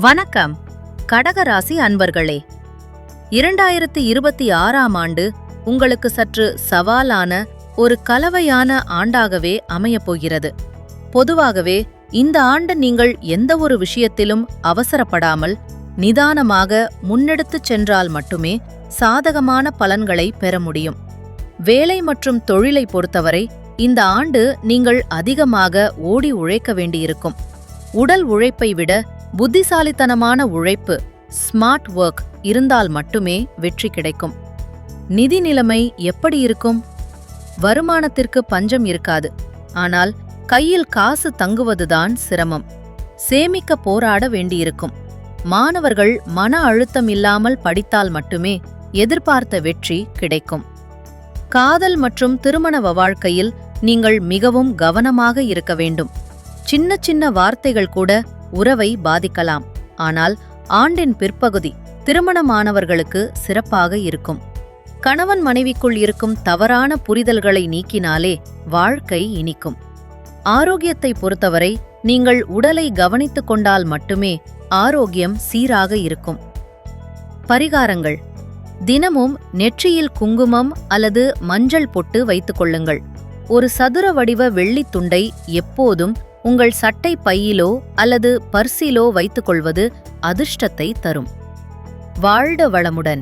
வணக்கம் கடகராசி அன்பர்களே. 2026ஆம் ஆண்டு உங்களுக்கு சற்று சவாலான ஒரு கலவையான ஆண்டாகவே அமையப்போகிறது. பொதுவாகவே இந்த ஆண்டு நீங்கள் எந்த ஒரு விஷயத்திலும் அவசரப்படாமல் நிதானமாக முன்னெடுத்துச் சென்றால் மட்டுமே சாதகமான பலன்களை பெற முடியும். வேலை மற்றும் தொழிலை பொறுத்தவரை இந்த ஆண்டு நீங்கள் அதிகமாக ஓடி உழைக்க வேண்டியிருக்கும். உடல் உழைப்பை விட புத்திசாலித்தனமான உழைப்பு, ஸ்மார்ட் ஒர்க் இருந்தால் மட்டுமே வெற்றி கிடைக்கும். நிதி நிலைமை எப்படி இருக்கும்? வருமானத்திற்கு பஞ்சம் இருக்காது. ஆனால் கையில் காசு தங்குவதுதான் சிரமம். சேமிக்க போராட வேண்டியிருக்கும். மாணவர்கள் மன அழுத்தம் இல்லாமல் படித்தால் மட்டுமே எதிர்பார்த்த வெற்றி கிடைக்கும். காதல் மற்றும் திருமண வாழ்க்கையில் நீங்கள் மிகவும் கவனமாக இருக்க வேண்டும். சின்ன சின்ன வார்த்தைகள் கூட உறவை பாதிக்கலாம். ஆனால் ஆண்டின் பிற்பகுதி திருமணமானவர்களுக்கு சிறப்பாக இருக்கும். கணவன் மனைவிக்குள் இருக்கும் தவறான புரிதல்களை நீக்கினாலே வாழ்க்கை இனிக்கும். ஆரோக்கியத்தை பொறுத்தவரை நீங்கள் உடலை கவனித்துக் கொண்டால் மட்டுமே ஆரோக்கியம் சீராக இருக்கும். பரிகாரங்கள்: தினமும் நெற்றியில் குங்குமம் அல்லது மஞ்சள் பொட்டு வைத்துக் கொள்ளுங்கள். ஒரு சதுர வடிவ வெள்ளித் துண்டை எப்போதும் உங்கள் சட்டை பையிலோ அல்லது பர்சிலோ வைத்துக் கொள்வது அதிர்ஷ்டத்தை தரும். வாழ்க வளமுடன்.